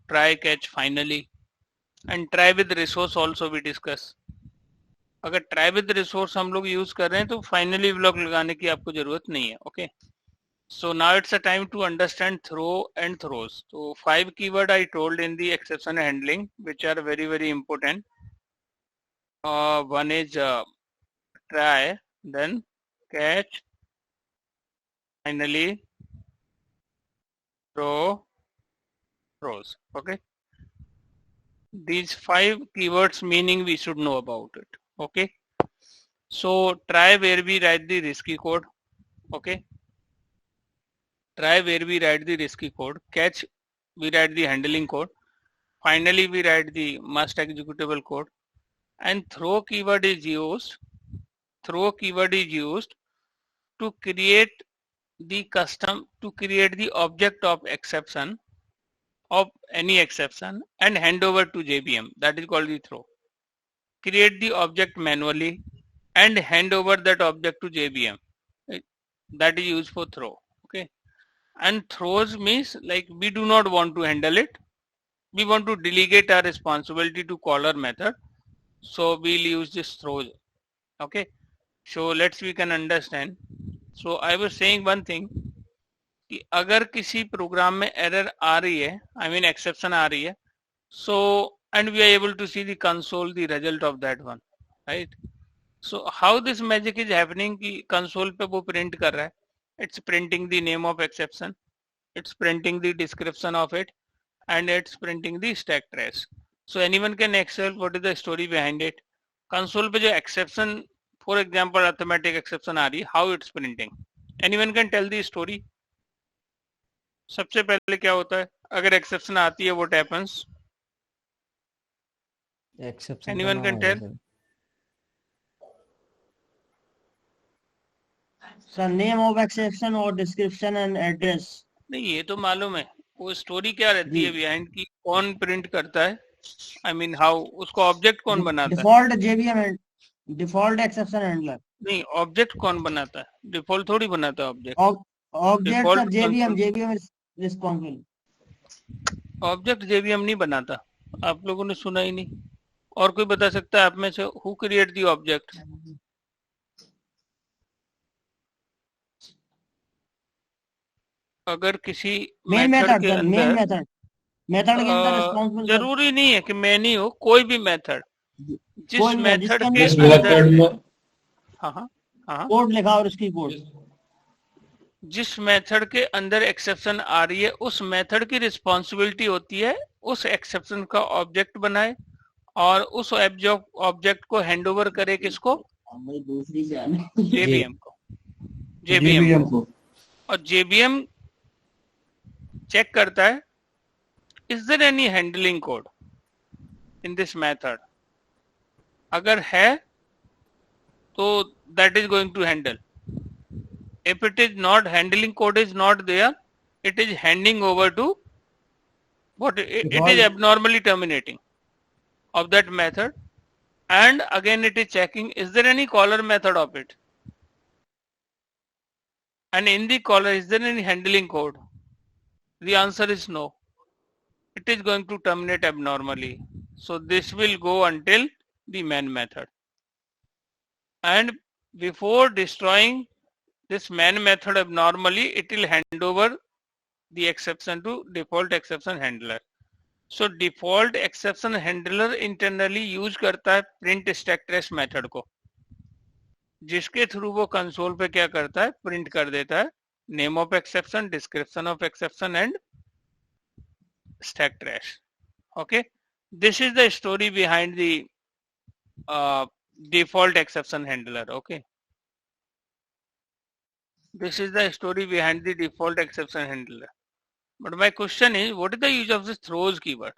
try, catch, finally, and try with resource also we discuss. अगर try with resource हम लोग use कर रहे हैं तो finally ब्लॉक लगाने की आपको जरूरत नहीं है. Okay, so now it's a time to understand throw and throws. So 5 keyword I told in the exception handling which are very very important. One is try, then catch, finally throw, throws. Okay, these 5 keywords meaning we should know about it. Okay, so try where we write the risky code. Okay, try where we write the risky code. Catch we write the handling code. Finally we write the must executable code. And throw keyword is used. Throw keyword is used to create the custom, to create the object of exception of any exception and hand over to JVM. That is called the throw. Create the object manually and hand over that object to JVM. That is used for throw. Okay, and throws means like we do not want to handle it. We want to delegate our responsibility to caller method. So we'll use this throws. Okay, so let's we can understand. So I was saying one thing कि अगर किसी programme में error आ रही है, I mean exception आ रही है, so and we are able to see the console the result of that one, right? So how this magic is happening कि console पे वो print कर रहा है, it's printing the name of exception, it's printing the description of it, and it's printing the stack trace. So anyone can excel what is the story behind it. Console पे जो exception, for example arithmetic exception आ रही है, how it's printing. Anyone can tell the story. सबसे पहले क्या होता है अगर एक्सेप्शन आती है, what happens? Exception Anyone can tell? Sir name of exception और डिस्क्रिप्शन एंड एड्रेस. नहीं, ये तो मालूम है. वो स्टोरी क्या रहती है बिहाइंड की, कौन प्रिंट करता है, आई मीन हाउ, उसको ऑब्जेक्ट कौन बनाता है? Default JVM, default exception handler. नहीं, ऑब्जेक्ट कौन बनाता है? डिफॉल्ट थोड़ी बनाता है object. Object sir JVM is responsible. Object JVM नहीं बनाता, आप लोगों ने सुना ही नहीं. और कोई बता सकता है आप में से, हु क्रिएट दी ऑब्जेक्ट? अगर किसी मेथड के अंदर, मेथड के अंदर रिस्पांसिबल जरूरी नहीं है कि मैं नहीं हो, कोई भी मेथड जिस मेथड के अंदर, हाँ कोड लिखा और उसकी कोड, जिस मेथड के अंदर एक्सेप्शन आ रही है उस मेथड की रिस्पॉन्सिबिलिटी होती है उस एक्सेप्शन का ऑब्जेक्ट बनाए और उस ऑब्जेक्ट को हैंड ओवर करे किसको? जेबीएम को. जेबीएम को. और जेबीएम चेक करता है is there any handling code in this method. अगर है तो that is going to handle. If it is not, handling code is not there, it is handing over to what it is abnormally terminating of that method, and again it is checking is there any caller method of it, and in the caller is there any handling code? The answer is no. It is going to terminate abnormally. So this will go until the main method, and before destroying this main method abnormally, it will hand over the exception to default exception handler. So default exception handler internally use करता है print stack trace method को, जिसके through वो console पे क्या करता है, print कर देता है name of exception, description of exception and stack trace. Okay, this is the story behind the default exception handler. Okay, this is the story behind the default exception handler. But my question is, what is the use of this throws keyword?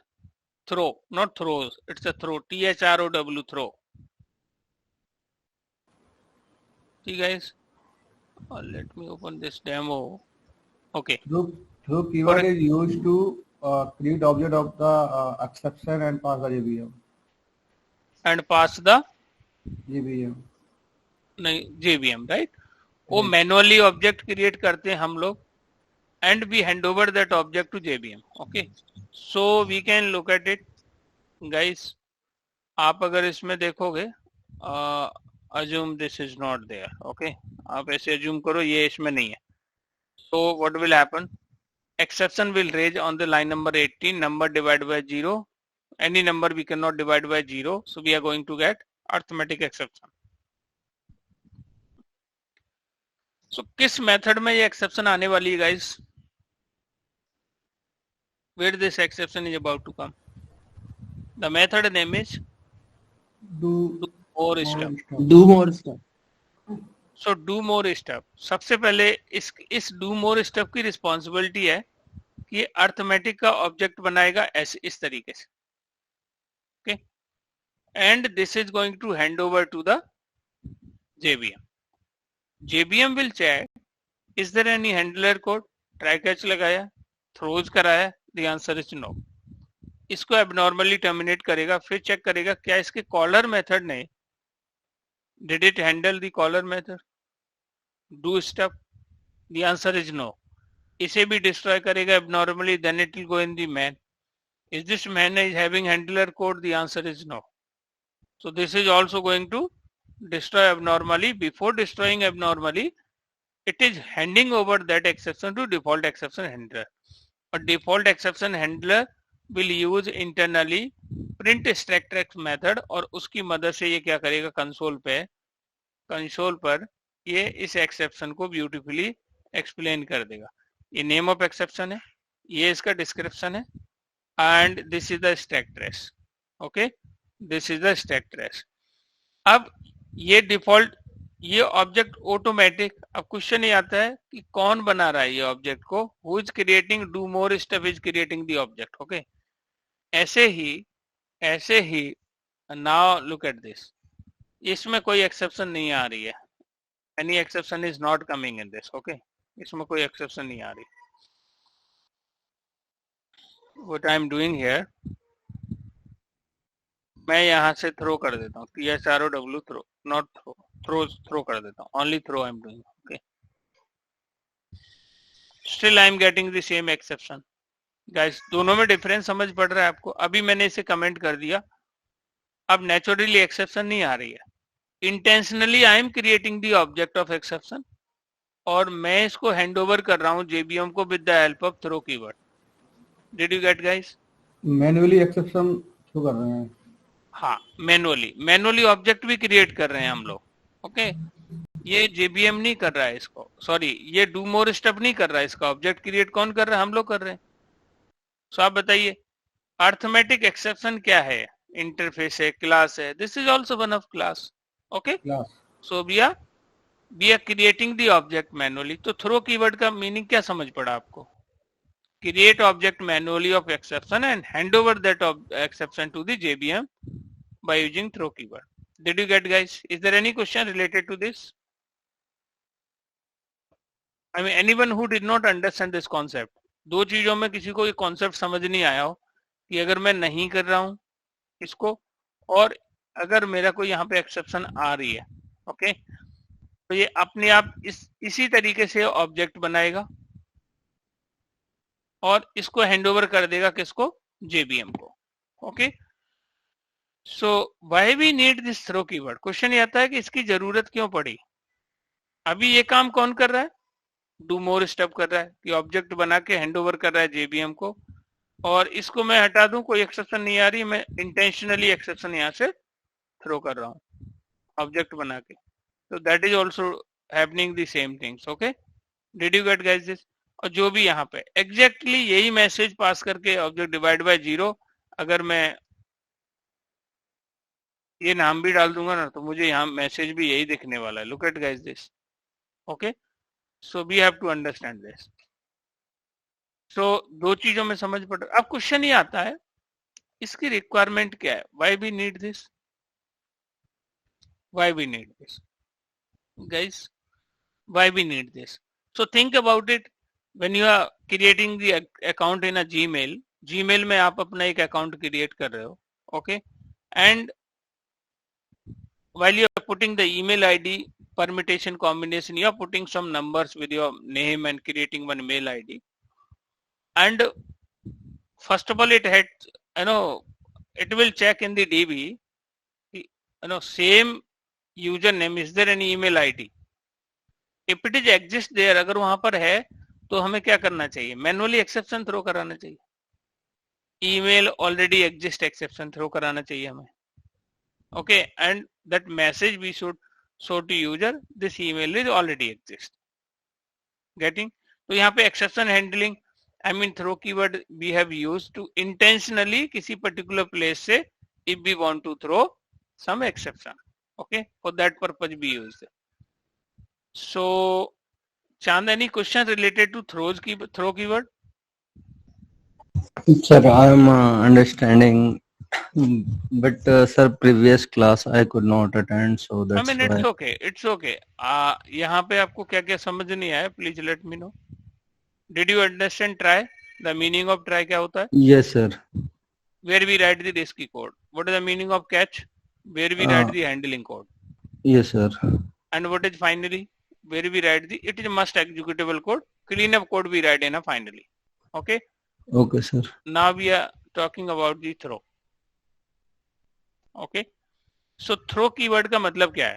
Throw, not throws. It's a throw. THROW, throw. See guys, let me open this demo. Okay. Throw keyword is used to create object of the exception and pass the JVM. And pass the JVM. नहीं, JVM, right? वो manually object create करते हैं हम लोग and we hand over that object to JVM. Okay, so we can look at it guys. आप अगर इसमें देखोगे assume this is not there. Okay, आप ऐसे assume करो ये इसमें नहीं है. So what will happen? Exception will raise on the line number 18, number divided by 0. Any number we cannot divide by 0, so we are going to get arithmetic exception. So किस method में ये exception आने वाली है guys? Where this exception is about to come? The method name is Do more step. Do more stuff. So do more step. सबसे पहले इस do more step की responsibility है कि ये अर्थमेटिक का ऑब्जेक्ट बनाएगा ऐसे इस तरीके से. Okay, and this is going to hand over to the JVM. JVM will check is there any handler code, try catch लगाया, throws कराया, the answer is no. इसको abnormally terminate करेगा, फिर चेक करेगा क्या इसके कॉलर मेथड ने did it handle the caller method, do step, the answer is no. इसे भी destroy करेगा abnormally, then it will go in the main. Is this main is having handler code? The answer is no. So this is also going to destroy abnormally. Before destroying abnormally, it is handing over that exception to default exception handler. A default exception handler will use internally print stack trace method और उसकी मदद से ये क्या करेगा console पर ये इस एक्सेप्शन को ब्यूटीफुली एक्सप्लेन कर देगा. ये नेम ऑफ एक्सेप्शन है, ये इसका डिस्क्रिप्शन है, and this is the stack trace. Okay, this is the stack trace. अब ये डिफॉल्ट ये ऑब्जेक्ट ऑटोमेटिक. अब क्वेश्चन ये आता है कि कौन बना रहा है ये ऑब्जेक्ट को, who is creating, do more stuff is creating the object. Okay, ऐसे ही नाउ लुक एट दिस. इसमें कोई एक्सेप्शन नहीं आ रही है, any exception is not coming in this. Okay, इसमें कोई एक्सेप्शन नहीं आ रही. What I am doing here, मैं यहाँ से थ्रो कर देता हूँ, THROW थ्रो, नॉट थ्रो कर देता हूँ, only throw I am doing. Okay, still I am getting the same exception. Guys दोनों में डिफरेंस समझ पड़ रहा है आपको? अभी मैंने इसे कमेंट कर दिया, अब नेचुरली एक्सेप्शन नहीं आ रही है. Intentionally I am creating the object of exception और मैं इसको हैंड ओवर कर रहा हूँ JVM को with the help of throw keyword. Did you get guys? Manually exception show कर रहे हैं. हाँ, मैनुअली ऑब्जेक्ट भी क्रिएट कर रहे हैं हम लोग. ओके, ये JVM नहीं कर रहा है इसको, सॉरी ये डू मोर स्टेप नहीं कर रहा है, इसका ऑब्जेक्ट क्रिएट कौन कर रहा है? हम लोग कर रहे हैं. सो आप बताइए अर्थमेटिक एक्सेप्शन क्या है? इंटरफेस है, क्लास है. This is also one of class. Okay, so we are creating the object manually. तो थ्रो कीवर्ड का मीनिंग क्या समझ पड़ा आपको? Create object manually of exception and hand over that exception to the JVM by using throw keyword. Did you get guys? Is there any question related to this? I mean anyone who did not understand this concept. दो चीजों में किसी को ये concept समझ नहीं आया हो कि अगर मैं नहीं कर रहा हूं इसको और अगर मेरा कोई यहाँ पे एक्सेप्शन आ रही है, ओके, तो ये अपने आप इसी तरीके से ऑब्जेक्ट बनाएगा और इसको हैंड ओवर कर देगा किसको? JVM को. Okay, so why we need this throw keyword. Question ये आता है कि इसकी जरूरत क्यों पड़ी. अभी ये काम कौन कर रहा है? डू मोर स्टेप कर रहा है कि ऑब्जेक्ट बना के हैंड ओवर कर रहा है JVM को, और इसको मैं हटा दूं, कोई एक्सेप्शन नहीं आ रही, मैं इंटेंशनली एक्सेप्शन यहाँ से थ्रो कर रहा हूँ ऑब्जेक्ट बना के. तो that is also happening the same things. Okay, did you get guys this? और जो भी यहाँ पे एग्जैक्टली यही मैसेज पास करके ऑब्जेक्ट डिवाइड बाय 0, अगर मैं ये नाम भी डाल दूंगा ना तो मुझे यहाँ मैसेज भी यही दिखने वाला है. Look at guys this. Okay, so we have to understand this. So दो चीजों में समझ पड़ रहा. अब क्वेश्चन ये आता है इसकी रिक्वायरमेंट क्या है? Why we need this, why we need this guys, why we need this. So think about it. When you are creating the account in a Gmail में आप अपना एक अकाउंट क्रिएट कर रहे हो. Okay, and while you are putting the email ID permutation combination, you are putting some numbers with your name and creating one mail ID. and first of all it had, it will check in the DB, same username, is there any email ID? If it is exist there, अगर वहां पर है तो हमें क्या करना चाहिए? Manually exception throw कराना चाहिए. Email already exist exception throw कराना चाहिए हमें. Okay, and that message we should show to user this email is already exist. Getting? तो यहाँ पे exception handling, I mean throw keyword we have used to intentionally किसी particular place से if we want to throw some exception. Okay, for that purpose we used. So, Chand, any questions related to throw keyword? Sir, I am understanding, but sir, previous class I could not attend, so I that's mean, why. it's okay. It's okay. यहाँ पे आपको क्या क्या समझ नहीं आया? Please let me know. Did you understand try? The meaning of try क्या होता है? Yes, sir. Where we write the risky code. What is the meaning of catch? Where we write the handling code. Yes, sir. And what is finally? Where we write the, it is a must executable code. Cleanup code we write in a finally. Okay. Okay, sir. Now we are talking about the throw. Okay. So throw keyword का मतलब क्या है?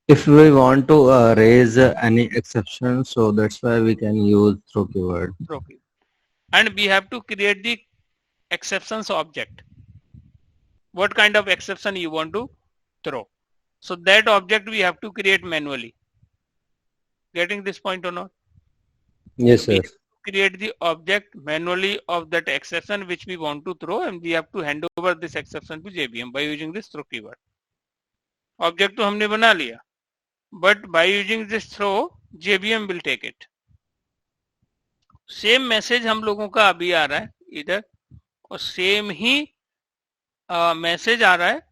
If we want to raise any exception, so that's why we can use throw keyword. Throw keyword. And we have to create the exceptions object. What kind of exception you want to throw? So that object we have to create manually. Getting this point or not? Yes, We sir. have to create the object manually of that exception which we want to throw, and we have to hand over this exception to JVM by using this throw keyword. Object तो हमने बना लिया, but by using this throw, JVM will take it. Same message हम लोगों का अभी आ रहा है इधर, और सेम ही मैसेज आ रहा है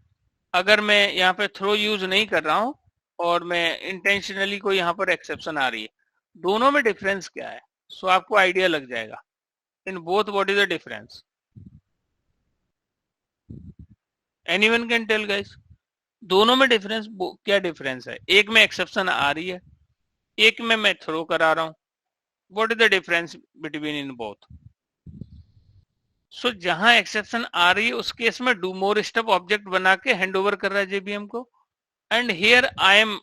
अगर मैं यहाँ पे थ्रो यूज नहीं कर रहा हूं और मैं इंटेंशनली कोई यहाँ पर एक्सेप्शन आ रही है. दोनों में डिफरेंस क्या है? सो आपको आइडिया लग जाएगा. In both what is the difference? Anyone can tell guys? दोनों में डिफरेंस क्या डिफरेंस है? एक में एक्सेप्शन आ रही है, एक में मैं थ्रो करा रहा हूं. What is the difference between in both? So जहां एक्सेप्शन आ रही है उस केस में डू मोर स्टेप ऑब्जेक्ट बना के हैंड ओवर कर रहा है जेबीएम को, and here I am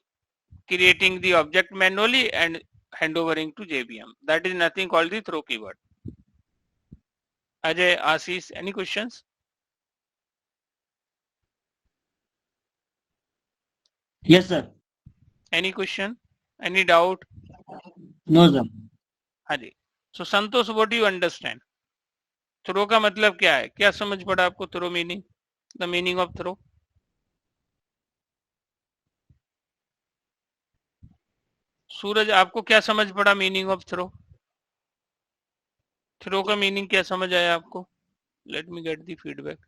creating the object manually and hand overing to JVM. That is nothing called the throw keyword. Ajay, Ashish, any questions? Yes, sir. Any question? Any doubt? No, sir. हाँ जी. So Santosh, what do you understand? Throw का मतलब क्या है? क्या समझ पड़ा आपको throw meaning? The meaning of throw? सूरज, आपको क्या समझ पड़ा मीनिंग ऑफ थ्रो? थ्रो का मीनिंग क्या समझ आया आपको? Let me get the feedback.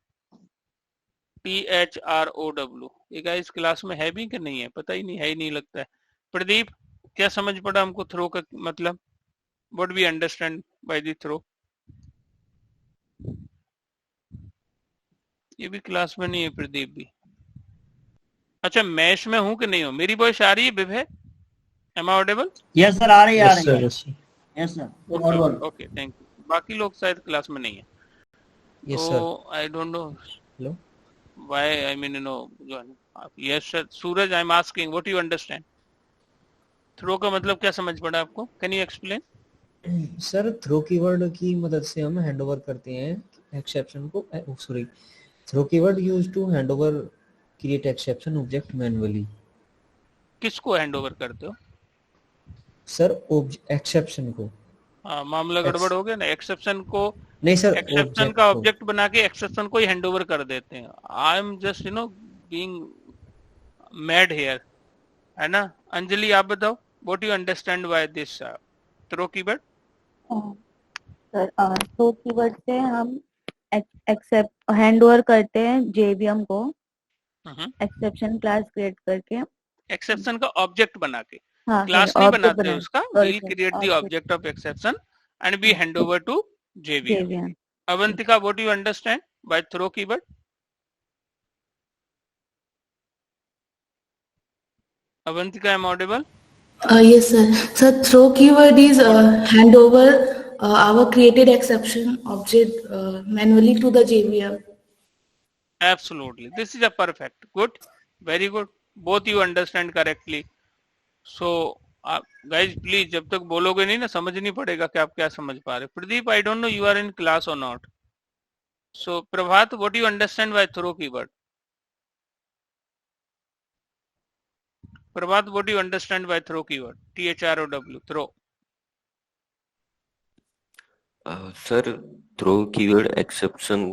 THROW ये गाइस क्लास में है भी कि नहीं है? पता ही नहीं है, ही नहीं लगता है. प्रदीप, क्या समझ पड़ा हमको थ्रो का मतलब? What we understand by the throw? ये भी क्लास में नहीं है प्रदीप भी. अच्छा, मैश में हूं कि नहीं हूं? मेरी वॉइस आ रही है Vibhay? Am I audible? Yes, sir. आ रही है, आ रही है. Yes, sir. Yes, sir. Okay, thank you. बाकी लोग शायद क्लास में नहीं है. Yes, so, sir. I don't know. Hello. Why? I mean, yes, sir. Suraj, I'm asking, what do you understand? Throw का मतलब क्या समझ पड़ा आपको? Can you explain? Sir throw keyword की मदद से हम हैंड ओवर करते हैं एक्सेप्शन को. Sorry, throw keyword used to hand over create exception object manually. किसको हैंड ओवर करते हो? सर एक्सेप्शन को. मामला गड़बड़ हो गया ना. एक्सेप्शन को नहीं सर, एक्सेप्शन का ऑब्जेक्ट बना के एक्सेप्शन को ही हैंड ओवर कर देते हैं. I am just being mad here, है ना. अंजलि, आप बताओ, what you understand by this throw keyword? Sir throw keyword से हम एक्सेप्ट हैंड ओवर करते हैं जेवीएम को एक्सेप्शन क्लास क्रिएट करके. एक्सेप्शन का ऑब्जेक्ट बना के. हाँ, क्लास नहीं बनाते उसका. We create the object. Object of exception and we hand over to JVM. Avantika, what do you understand by throw keyword? Avantika, am I audible? Yes, sir. So throw keyword is hand over our created exception object manually to the JVM. Absolutely. This is a perfect. Good. Very good. Both you understand correctly. So guys please जब तक बोलोगे नहीं ना समझ नहीं पड़ेगा कि आप क्या समझ पा रहे. Pradeep, I don't know you are in class or not. So Prabhat, what do you understand by throw keyword? Prabhat, what do you understand by throw keyword? THROW, throw. Sir throw keyword exception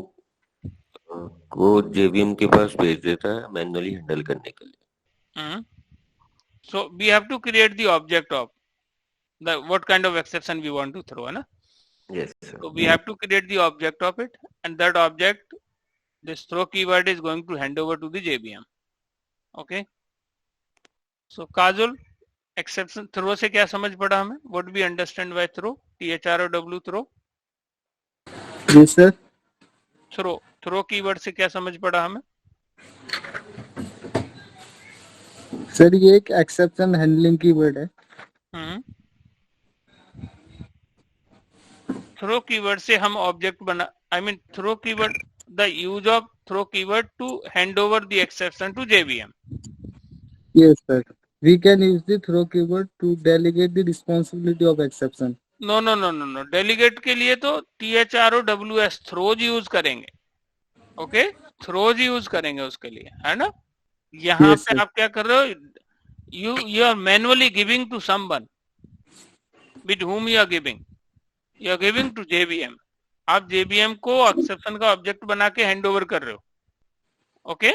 को JVM के पास भेज देता है manually handle करने के लिए. So we have to create the object of the what kind of exception we want to throw, है ना? Yes, sir. So we have to create the object of it, and that object, this throw keyword is going to hand over to the JVM. Okay. So Kajol, exception throw से क्या समझ पड़ा हमें? What do we understand by throw? THROW, throw. Yes, sir. Throw keyword से क्या समझ पड़ा हमें? सर ये एक एक्सेप्शन हैंडलिंग कीवर्ड है. थ्रो कीवर्ड से हम ऑब्जेक्ट बना, I mean throw keyword, the use of throw keyword to hand over the exception to JVM. Yes, sir. We can use the throw keyword to delegate the responsibility of exception. No delegate के लिए तो THROWS throws use करेंगे. Okay, throws use करेंगे उसके लिए, है ना? यहाँ Yes, पे sir. आप क्या कर रहे हो? you are manually giving to someone with whom you are giving. You are giving to JVM. आप JVM को एक्सेप्शन का ऑब्जेक्ट बना के हैंड ओवर कर रहे हो. Okay,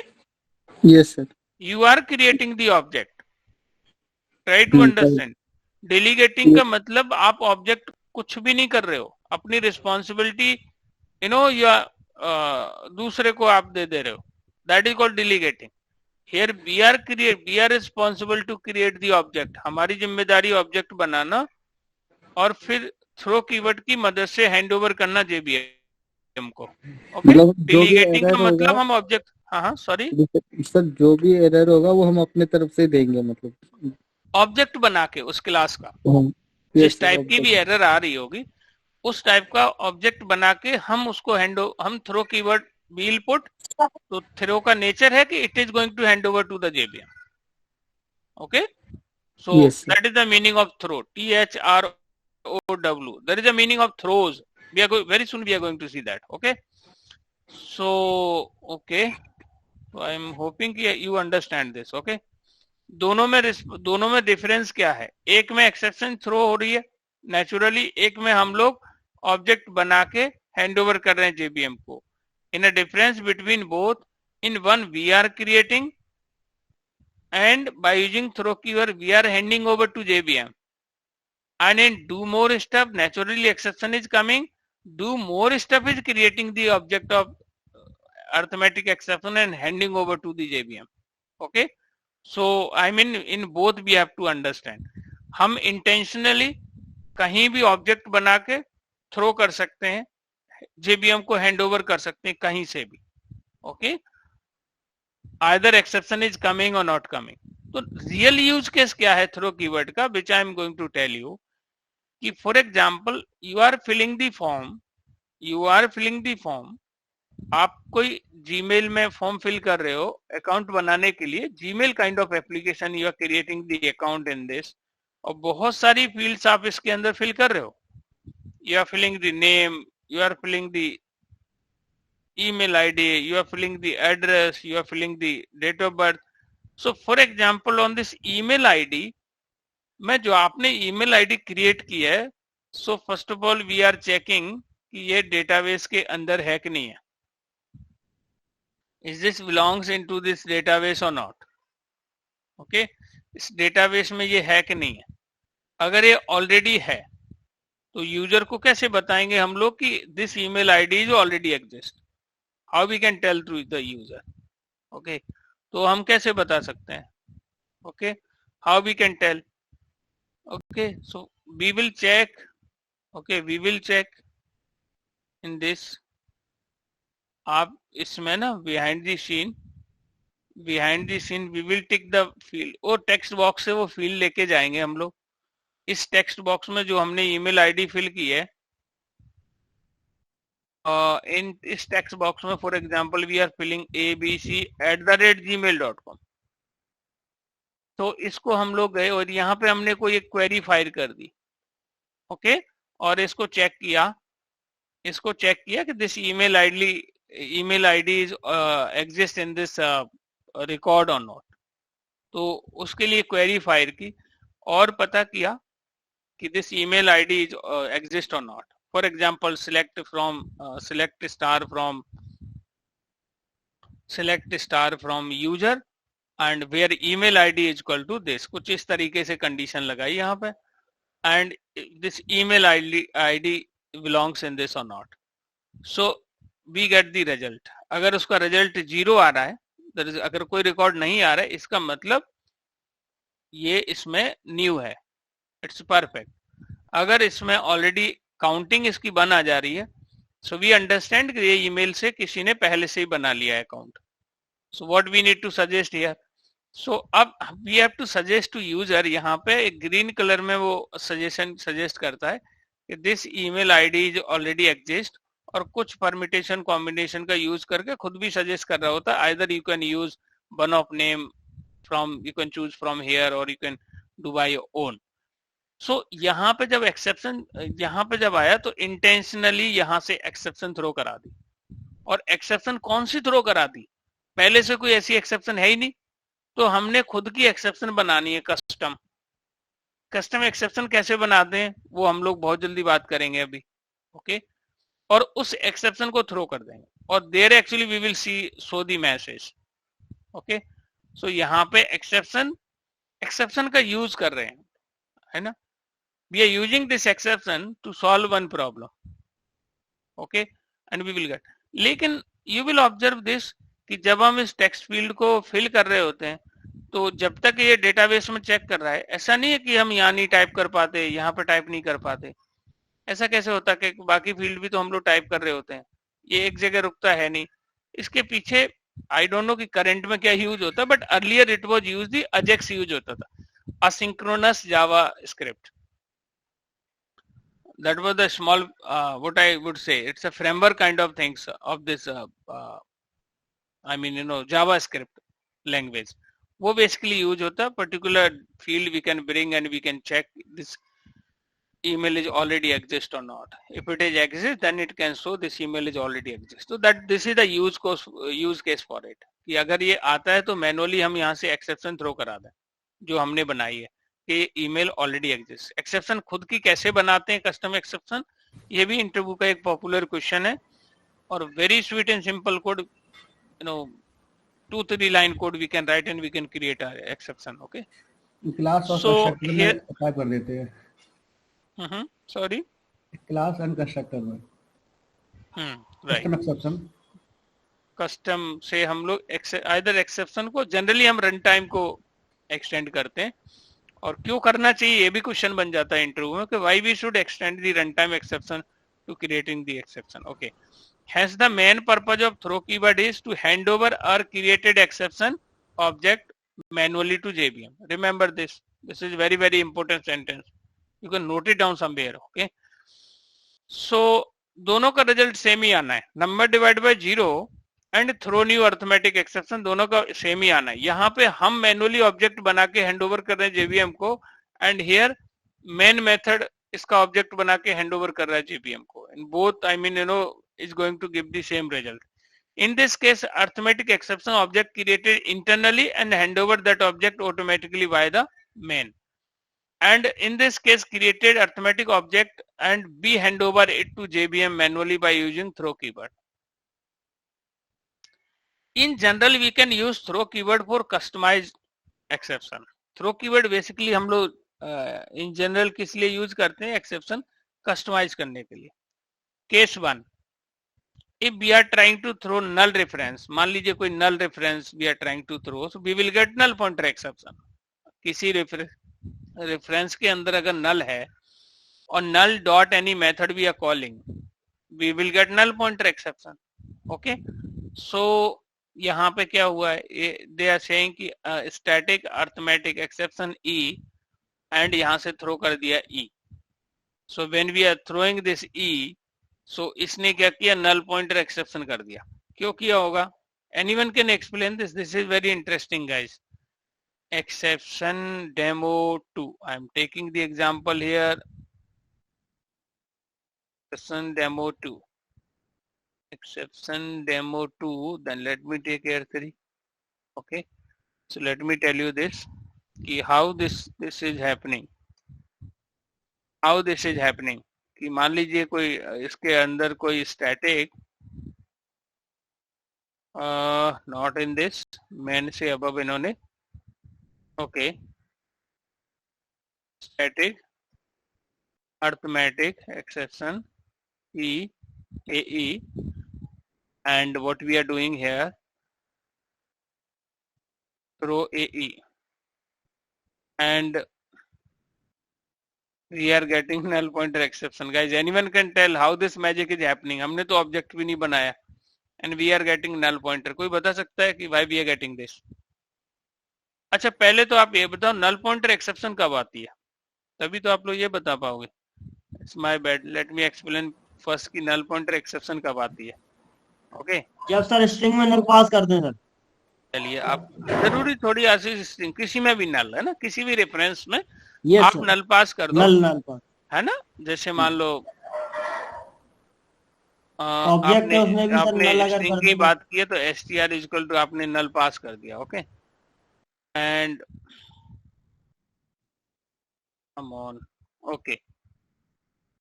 Yes, sir. you are creating the object. Try to understand. Delegating का मतलब आप ऑब्जेक्ट कुछ भी नहीं कर रहे हो, अपनी रिस्पॉन्सिबिलिटी या दूसरे को आप दे रहे हो. That is called delegating. Here we are responsible to create the object. हमारी जिम्मेदारी ऑब्जेक्ट बनाना और फिर थ्रो कीवर्ड की मदद से हैंड ओवर करना JVM को. ओके, डेलीगेटिंग का मतलब हम ऑब्जेक्ट, हाँ सॉरी सर, जो भी एरर होगा वो हम अपने तरफ से देंगे, मतलब ऑब्जेक्ट बना के उस क्लास का जिस टाइप की भी एरर आ रही होगी उस टाइप का ऑब्जेक्ट बना के हम उसको हम थ्रो कीवर्ड विल पुट. तो थ्रो का नेचर है कि it is going to hand over to the JVM. Okay, so that is the meaning of throw. THROW. There is a meaning of throws. We are very soon we are going to see that. Okay, so okay, so I am hoping you understand this. Okay, दोनों में difference क्या है? एक में exception throw हो रही है naturally, एक में हम लोग ऑब्जेक्ट बना के हैंड ओवर कर रहे हैं JVM को. In a difference between both, in one we are creating and by using throw keyword we are handing over to JVM. And in do more stuff, naturally exception is coming. Do more stuff is creating the object of arithmetic exception and handing over to the JVM. Okay, so I mean in both we have to understand. हम intentionally कहीं भी object बना के throw कर सकते हैं, JVM को hand over कर सकते हैं कहीं से भी. Okay, either exception is coming or not coming. तो रियल यूज केस क्या है थ्रो कीवर्ड का, which I am going to tell you. कि for example you are filling the form, आप कोई जीमेल में फॉर्म फिल कर रहे हो अकाउंट बनाने के लिए. Gmail kind of application, you are creating the account in this, और बहुत सारी फील्ड्स आप इसके अंदर फिल कर रहे हो. You are filling the name, you are filling the email ID, you are filling the address, you are filling the date of birth. So for example on this email ID, में जो आपने email ID create की है, so first of all we are checking कि ये database के अंदर है कि नहीं है. Is this belongs into this database or not? Okay, इस डेटाबेस में ये है कि नहीं है. अगर ये ऑलरेडी है तो यूजर को कैसे बताएंगे हम लोग कि this email ID is already exist. How we can tell through the user. Okay, तो हम कैसे बता सकते हैं? Okay, how we can tell. Okay, so we will check. Okay, we will check in this. आप इसमें ना behind the scene behind the scene we will tick the field, वो टेक्स्ट बॉक्स से वो फील्ड लेके जाएंगे हम लोग। इस टेक्स्ट बॉक्स में जो हमने ईमेल आईडी फिल की है, इन इस टेक्स्ट बॉक्स में for example we are filling abc@gmail.com, तो इसको हम लोग गए और यहाँ पे हमने कोई एक क्वेरी फायर कर दी, ओके, और इसको चेक किया कि this email ID is exist in this record और नॉट, तो उसके लिए क्वेरी फायर की और पता किया कि this email ID is exist or not. For example, select star from user and where email ID is equal to this, कुछ इस तरीके से कंडीशन लगाई यहाँ पे, and this email ID belongs in this or not. So we get the result. अगर उसका result 0 आ रहा है, अगर कोई रिकॉर्ड नहीं आ रहा है, इसका मतलब ये इसमें न्यू है, इट्स परफेक्ट। अगर इसमें ऑलरेडी काउंटिंग इसकी बन आ जा रही है, सो वी अंडरस्टैंड कि ये ईमेल से किसी ने पहले से ही बना लिया है account. So what we need to suggest here, so अब we have to suggest to user, यहाँ पे एक ग्रीन कलर में वो सजेस्ट करता है कि this email ID is already exist, और कुछ परमिटेशन कॉम्बिनेशन का यूज करके खुद भी सजेस्ट कर रहा होता है, either you can use one of name from, you can choose from here और you can do by your own. So यहाँ पे जब एक्सेप्शन यहाँ पे जब आया तो इंटेंशनली यहाँ से एक्सेप्शन थ्रो करा दी, और एक्सेप्शन कौन सी थ्रो करा दी, पहले से कोई ऐसी एक्सेप्शन है ही नहीं, तो हमने खुद की एक्सेप्शन बनानी है, कस्टम एक्सेप्शन कैसे बनाते हैं वो हम लोग बहुत जल्दी बात करेंगे अभी, ओके, और उस एक्सेप्शन को थ्रो कर देंगे, और there actually we will show the message, okay. So यहाँ पे एक्सेप्शन का यूज कर रहे हैं, है ना, we are using this exception to solve one problem, okay, and we will get, लेकिन you will observe this कि जब हम इस टेक्स्ट फील्ड को फिल कर रहे होते हैं, तो जब तक ये डेटाबेस में चेक कर रहा है, ऐसा नहीं है कि हम यहाँ नहीं टाइप कर पाते, यहाँ पे टाइप नहीं कर पाते, ऐसा कैसे होता है कि बाकी फील्ड भी तो हम लोग टाइप कर रहे होते हैं, ये एक जगह रुकता है नहीं। इसके पीछे आई डोंट नो कि करंट में क्या यूज होता है, but earlier it was use the AJAX use होता था, asynchronous Java script. That was the small, what I would say, it's a framework kind of things of this, I mean, JavaScript language. वो basically use होता है, particular field we can bring and we can check this email is already exist or not. If it is exist, then it can show this email is already exist. So that this is the use case for it. कि अगर ये आता है तो manually हम यहाँ से exception throw करा दें जो हमने बनाई है कि ईमेल ऑलरेडी एग्जिस्ट। एक्सेप्शन खुद की कैसे बनाते हैं कस्टम एक्सेप्शन, ये भी इंटरव्यू का एक पॉपुलर क्वेश्चन है, और very sweet and simple code, 2-3 line code we can write and we can create exception, okay. Class और कंस्ट्रक्टर में अप्लाई कर देते हैं, सॉरी, क्लास एंड कंस्ट्रक्टर में राइट, एक्सेप्शन कस्टम से हम लोग आइदर एक्सेप्शन को जनरली हम रन टाइम को एक्सटेंड करते हैं, और क्यों करना चाहिए ये भी क्वेश्चन बन जाता है इंटरव्यू में कि why we should extend the run time exception to creating the exception, okay. Hence the main purpose of throw keyword is to hand over our created exception object manually to JVM. Remember this. This is very, very important sentence. You can note it down somewhere, okay. So दोनों का result same ही आना है, number divide by 0 and throw new arithmetic exception दोनों का same ही आना है। यहाँ पे हम मैनुअली ऑब्जेक्ट बना के हैंड ओवर कर रहे हैं जेवीएम को, एंड हियर मेन मेथड इसका ऑब्जेक्ट बना के हैंड ओवर कर रहा है जेवीएम को, and both I mean is going to give the same result. In this case, arithmetic exception object created internally and hand over that object automatically by the main. And in this case, created arithmetic object and we hand over it to JVM manually by using throw keyword. In general, we can use throw keyword for customized exception. Throw keyword basically हम लोग in general किस लिए use करते हैं, exception customize करने के लिए. Case 1. If we are trying to throw null reference, मान लीजिए कोई null reference we are trying to throw, so we will get null pointer exception. किसी reference के अंदर अगर null है और null dot any method we are calling, we will get null pointer exception. Okay, so यहाँ पे क्या हुआ है, दे आर सेइंग कि static arithmetic exception e and यहाँ से थ्रो कर दिया e. So when we are throwing this e, so इसने क्या किया, नल पॉइंटर एक्सेप्शन कर दिया. क्यों किया होगा? Anyone can explain this? This is very interesting guys. Exception demo 2. I am taking the example here. Exception demo 2. Exception demo 2. Then let me take here 3. Okay. So let me tell you this. How this is happening. How this is happening. कि मान लीजिए कोई इसके अंदर कोई static not in this main से above इन्होंने okay static arithmetic exception E AE, and what we are doing here, throw AE, and we are getting null pointer exception. Guys, anyone can tell how this magic is happening? हमने तो object भी नहीं बनाया and we are getting null pointer. कोई बता सकता है कि why we are getting this? अच्छा, पहले तो आप ये बताओ नल पॉइंटर एक्सेप्शन कब आती है, तभी तो आप लोग ये बता पाओगे. It's my bad, let me explain first की नल पॉइंटर एक्सेप्शन कब आती है. ओके, जब सर स्ट्रिंग में नल पास करते हैं सर. चलिए, आप जरूरी थोड़ी ऐसी स्ट्रिंग, किसी में भी नल है ना, किसी भी रेफरेंस में आप सर. नल पास कर दो, नल पास है ना. जैसे मान लो ऑब्जेक्ट है, उसमें भी सर नल अगर स्ट्रिंग कर की दो बात की है तो str इक्वल टू आपने नल पास कर दिया. Okay, and come on. Okay,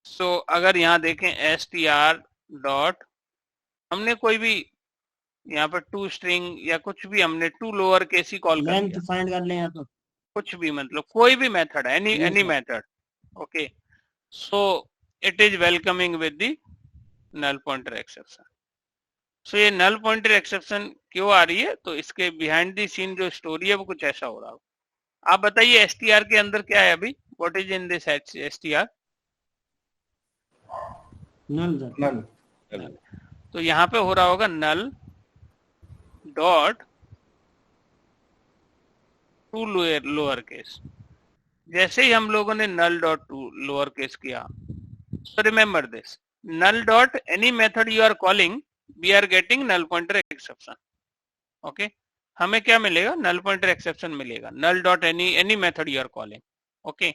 so अगर यहाँ देखें str डॉट, हमने कोई भी यहाँ पर टू स्ट्रिंग या कुछ भी हमने टू लोअर केस ही कॉल कर लेंथ दिया, फाइंड कर लें तो कुछ भी, मतलब कोई भी method, any method. Okay, so it is welcoming with the null pointer exception. So ये नल पॉइंटर एक्सेप्शन क्यों आ रही है, तो इसके बिहाइंड द सीन जो स्टोरी है वो कुछ ऐसा हो रहा हो. आप बताइए str के अंदर क्या है अभी, what is in this str? Null sir. तो यहाँ पे हो रहा होगा null dot to lower case. जैसे ही हम लोगों ने null dot to lower case किया, so remember this, null dot any method you are calling, we are getting null pointer exception. okay, हमें क्या मिलेगा, null pointer exception मिलेगा. null dot any method you are calling, okay,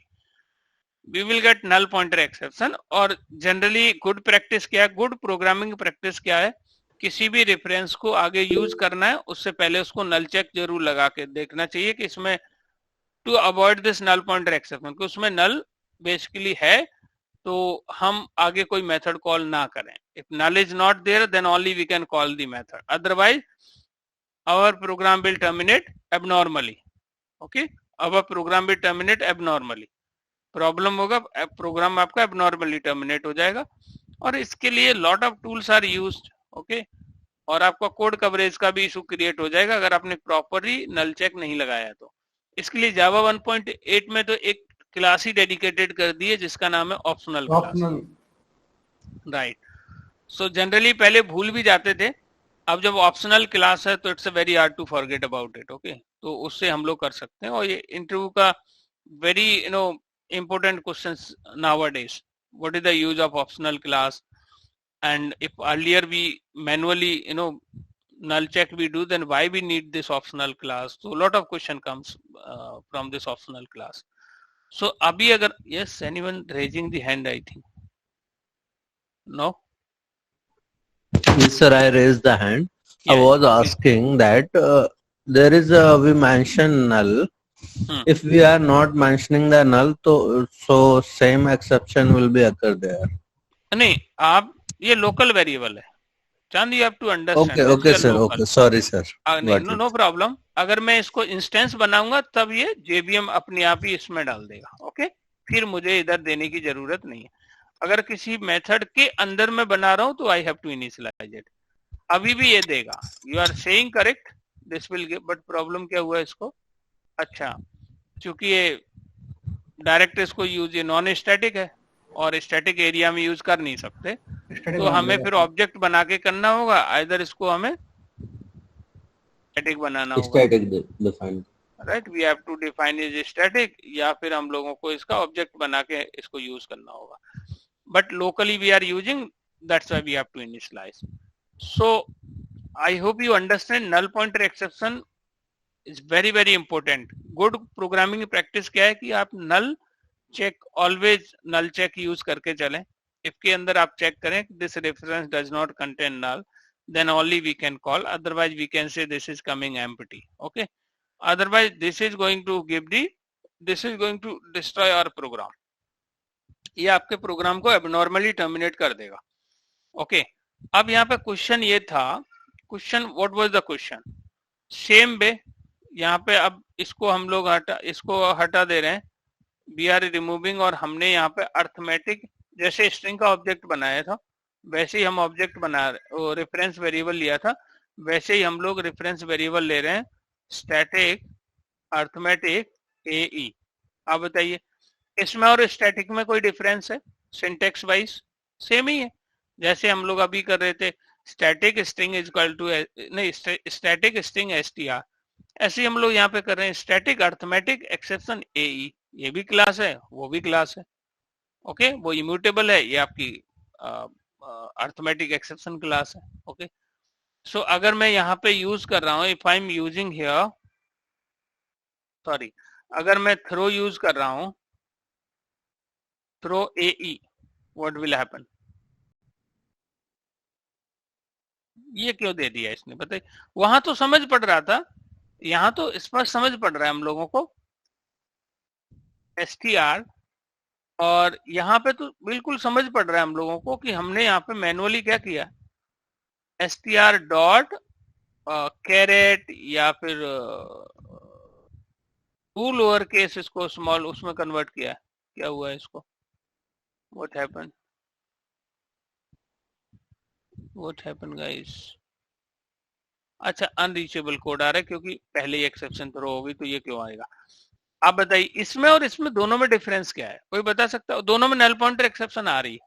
we will get null pointer exception. और generally good practice क्या है, good programming practice क्या है, किसी भी रेफरेंस को आगे यूज करना है उससे पहले उसको नल चेक जरूर लगा के देखना चाहिए कि इसमें, to avoid this null pointer exception, कि उसमें नल बेसिकली है तो हम आगे कोई मेथड कॉल ना करें. If null is not there, then only we can call the method. Otherwise, our program will terminate abnormally. Okay, our program will terminate abnormally. Problem होगा, प्रोग्राम आपका abnormally टर्मिनेट हो जाएगा. और इसके लिए lot of tools are used. Okay, और आपका code coverage का भी इशू क्रिएट हो जाएगा अगर आपने प्रॉपरली नल चेक नहीं लगाया तो. इसके लिए जावा 1.8 में तो एक क्लास ही डेडिकेटेड कर दी है जिसका नाम है optional class. Right. So generally पहले भूल भी जाते थे, अब जब ऑप्शनल क्लास है तो it's very hard to forget about it. Okay, तो उससे हम लोग कर सकते हैं. और ये इंटरव्यू का very important questions nowadays. What is the use of optional class? And if earlier we manually null check we do, then why we need this optional class? So a lot of question comes from this optional class. So abhi agar, yes, anyone raising the hand, I think. No? Yes, sir, I raised the hand. Yeah, I was asking that there is we mention null. If we are not mentioning the null, so same exception will be occur there. नहीं, आप ये local variable है Chand, you have to understand. Okay, sir. Okay, sorry, sir. No problem. अगर मैं इसको instance बनाऊंगा तब ये JVM अपने आप ही इसमें डाल देगा. ओके, फिर मुझे इधर देने की जरूरत नहीं है. अगर किसी मेथड के अंदर मैं बना रहा हूं तो I have to initialize it. अभी भी ये देगा. You are saying correct, this will give, but problem क्या हुआ इसको. अच्छा, क्योंकि ये डायरेक्ट इसको यूज, ये नॉन स्टैटिक है और स्टैटिक एरिया में यूज कर नहीं सकते, तो हमें फिर ऑब्जेक्ट बना के करना होगा. आइदर इसको हमें स्टैटिक बनाना होगा, static define, right, we have to define is static, या फिर हम लोगों को इसका ऑब्जेक्ट बना के इसको यूज करना होगा, but locally we are using, that's why we have to initialize. So I hope you understand null pointer exception is very very important. Good programming practice क्या है कि आप null check, always null check use करके चलें. If के अंदर आप check करें this reference does not contain null, then only we can call, otherwise we can say this is coming empty. Okay, otherwise this is going to destroy our program. ये आपके programme को abnormally terminate कर देगा. Okay, अब यहाँ पे question ये था, question what was the question? Same way यहाँ पे अब इसको हम लोग हटा दे रहे हैं, we are removing, और हमने यहाँ पे अर्थमेटिक जैसे स्ट्रिंग का ऑब्जेक्ट बनाया था वैसे ही हम ऑब्जेक्ट बना रेफरेंस वेरिएबल लिया था, वैसे ही हम लोग रेफरेंस वेरिएबल ले रहे हैं स्टैटिक अर्थमेटिक AE. आप बताइए इसमें और स्टैटिक में कोई डिफरेंस है? सिंटेक्स वाइज सेम ही है, जैसे हम लोग अभी कर रहे थे static string is equal to, नहीं स्टैटिक स्ट्रिंग STR, ऐसे ही हम लोग यहाँ पे कर रहे हैं स्टैटिक अर्थमेटिक एक्सेप्शन AE. ये भी क्लास है, वो भी क्लास है. ओके, वो इम्यूटेबल है, ये आपकी अर्थमेटिक एक्सेप्शन क्लास है. ओके, सो अगर मैं यहाँ पे यूज कर रहा हूँ, if I am using here, sorry, अगर मैं थ्रो यूज कर रहा हूँ, throw AE, what will happen? ये क्यों दे दिया इसने बताइए? वहां तो समझ पड़ रहा था, यहाँ तो स्पष्ट समझ पड़ रहा है हम लोगों को STR, और यहाँ पे तो बिल्कुल समझ पड़ रहा है हम लोगों को कि हमने यहाँ पे मैनुअली क्या किया, STR डॉट कैरेट या फिर टू लोअर केस इसको स्मॉल उसमें कन्वर्ट किया. क्या हुआ है इसको? What happen guys? अच्छा, अनरीचेबल कोड आ रहा है क्योंकि पहले ही एक्सेप्शन थ्रो होगी, तो ये क्यों आएगा? आप बताइए इसमें और इसमें दोनों में डिफरेंस क्या है? कोई बता सकता है? दोनों में नल पॉइंटर एक्सेप्शन आ रही है.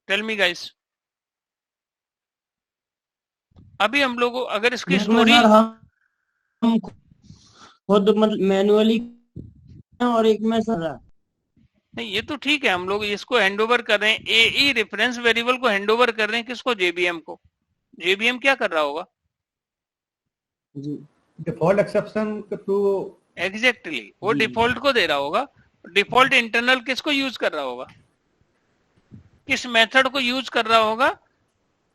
Tell me guys. अभी हम लोग अगर इसकी स्टोरी हम खुद मैनुअली और एक में सर नहीं, ये तो ठीक है, हम लोग इसको हैंडओवर कर रहे हैं, AE रेफरेंस वेरिएबल को हैंडओवर कर रहे हैं किसको? JVM को. JVM क्या कर रहा होगा? डिफॉल्ट एक्सेप्शन टू, एग्जैक्टली वो डिफॉल्ट को दे रहा होगा. डिफॉल्ट इंटरनल किसको यूज कर रहा होगा? किस मेथड को यूज कर रहा होगा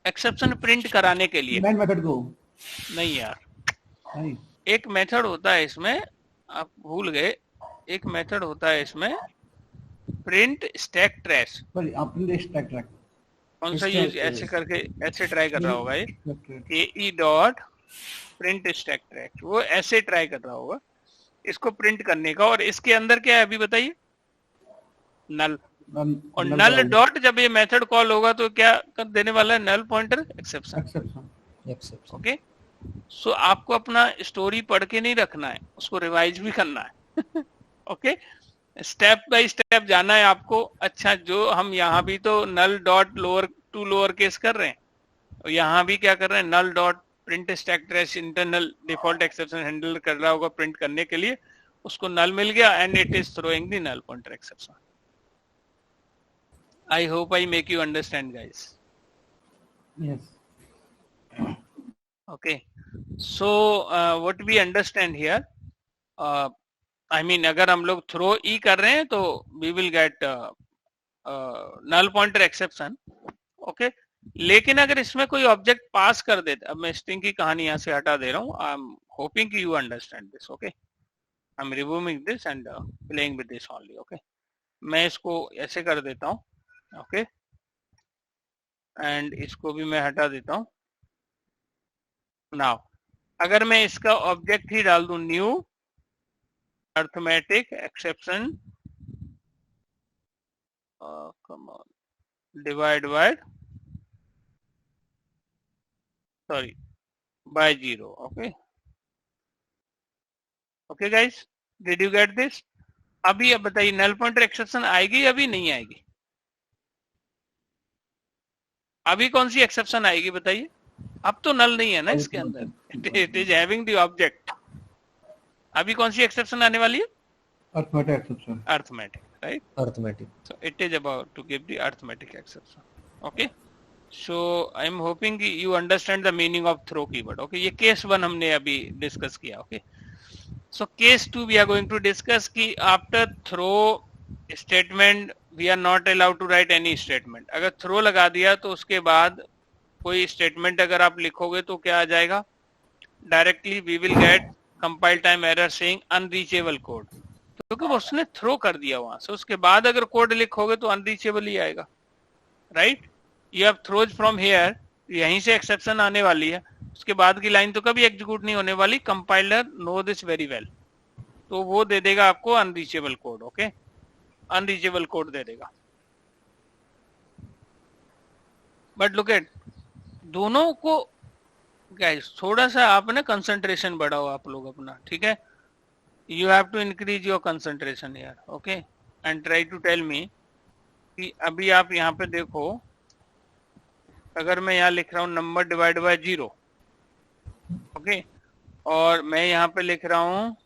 एक्सेप्शन प्रिंट कराने के लिए? मैन मेथड को. नहीं यार, नहीं, एक मेथड होता है इसमें, आप भूल गए, एक मेथड होता है इसमें प्रिंट स्टैक ट्रैश. सॉरी, आप प्रिंट स्टैक ट्रैक कौन सा यूज ऐसे करके ऐसे ट्राई कर रहा होगा ये AE dot print stack track, वो ऐसे ट्राई कर रहा होगा इसको प्रिंट करने का. और इसके अंदर क्या है अभी बताइए? नल. और नल डॉट जब ये मेथड कॉल होगा तो क्या कर देने वाला है? Null pointer exception. Okay, so आपको अपना स्टोरी पढ़ के नहीं रखना है, उसको रिवाइज भी करना है. ओके, स्टेप बाय स्टेप जाना है आपको. अच्छा, जो हम यहाँ भी तो null dot lower to lower case कर रहे हैं, और यहाँ भी क्या कर रहे हैं? Null dot print stack trace internal default exception handle कर रहा होगा प्रिंट करने के लिए, उसको नल मिल गया and it is throwing the null pointer exception. I hope I make you understand guys. Yes. Okay, so what we understand here, I mean अगर हम लोग throw E कर रहे हैं तो we will get null pointer exception. Okay, लेकिन अगर इसमें कोई ऑब्जेक्ट पास कर देते, अब मैं स्ट्रिंग की कहानी यहाँ से हटा दे रहा हूँ. I am hoping you understand this. Okay, I am removing this and playing with this only. Okay, मैं इसको ऐसे कर देता हूँ. ओके, एंड इसको भी मैं हटा देता हूँ. नाउ अगर मैं इसका ऑब्जेक्ट ही डाल दूं new arithmetic exception divide by by 0. Okay, okay guys, did you get this? अभी अब बताइए नल पॉइंटर एक्सेप्शन आएगी अभी नहीं आएगी? अभी कौन सी एक्सेप्शन आएगी बताइए? अब तो नल नहीं है ना इसके अंदर, it is having the object. अभी कौन सी एक्सेप्शन आने वाली है? Arithmetic exception. Arithmetic, right? Arithmetic. So it is about to give the arithmetic exception. Okay. So I am hoping you understand the meaning of throw keyword. Okay. ये case 1 हमने अभी discuss किया. Okay. So case 2 we are going to discuss कि after throw statement we are not allowed to write any statement. अगर throw लगा दिया तो उसके बाद कोई statement अगर आप लिखोगे तो क्या आ जाएगा? Directly we will get compile time error saying unreachable code. क्योंकि वो उसने थ्रो कर दिया वहां से, उसके बाद अगर कोड लिखोगे तो अनरीचेबल ही आएगा, right? You have throws from here, यहीं से एक्सेप्शन आने वाली है, उसके बाद की लाइन तो कभी एग्जीक्यूट नहीं होने वाली। Compiler know this very well, तो वो दे देगा आपको unreachable code. Okay, unreachable code दे देगा। बट लुक एट, दोनों को गाइस थोड़ा सा आप ना कंसंट्रेशन बढ़ाओ आप लोग अपना, ठीक है? You have to increase your concentration here, okay? And try to tell me कि अभी आप यहाँ पे देखो, अगर मैं यहाँ लिख रहा हूँ नंबर डिवाइड बाय 0, ओके, और मैं यहाँ पे लिख रहा हूँ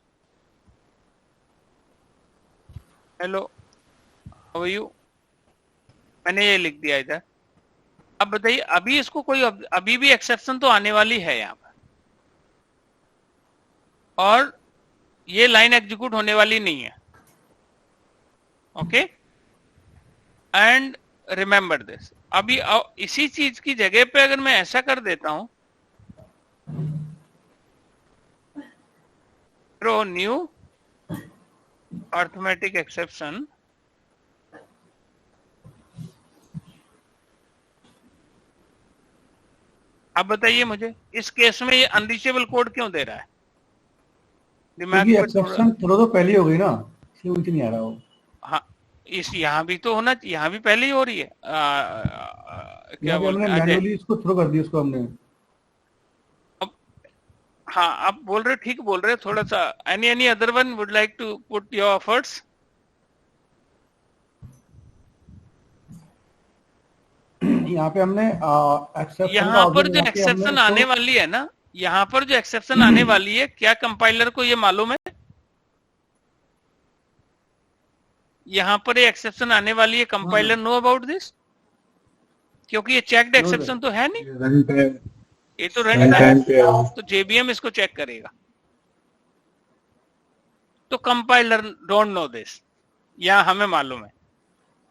हेलो हाउ आर यू, मैंने ये लिख दिया इधर। अब बताइए, अभी इसको कोई अभी भी एक्सेप्शन तो आने वाली है यहाँ पर, और ये लाइन एग्जीक्यूट होने वाली नहीं है। Okay, and remember this. अभी इसी चीज की जगह पे अगर मैं ऐसा कर देता हूं, थ्रो न्यू अर्थमेटिक एक्सेप्शन, अब बताइए मुझे इस केस में ये अनरीचेबल कोड क्यों दे रहा है? क्योंकि एक्सेप्शन थ्रो तो पहले हो गई ना, इसलिए मुझे नहीं आ रहा वो। हाँ, इस यहाँ भी तो होना, यहाँ भी पहले ही हो रही है। क्या बोलते हैं, मैन्युअली इसको थ्रो कर दिया उसको हमने। अब हाँ, आप बोल रहे, ठीक बोल रहे, थोड़ा सा any other one would like to put your efforts. यहाँ पे हमने यहाँ पर जो एक्सेप्शन आने वाली है ना, यहाँ पर जो एक्सेप्शन आने वाली है, क्या कंपाइलर को ये मालूम है यहाँ पर ये एक्सेप्शन आने वाली है? Compiler know about this? क्योंकि ये चेक्ड एक्सेप्शन तो है नहीं, ये तो रन टाइम पे, तो जेबीएम इसको चेक करेगा। तो कंपाइलर डोंट नो दिस, यहाँ हमें मालूम है।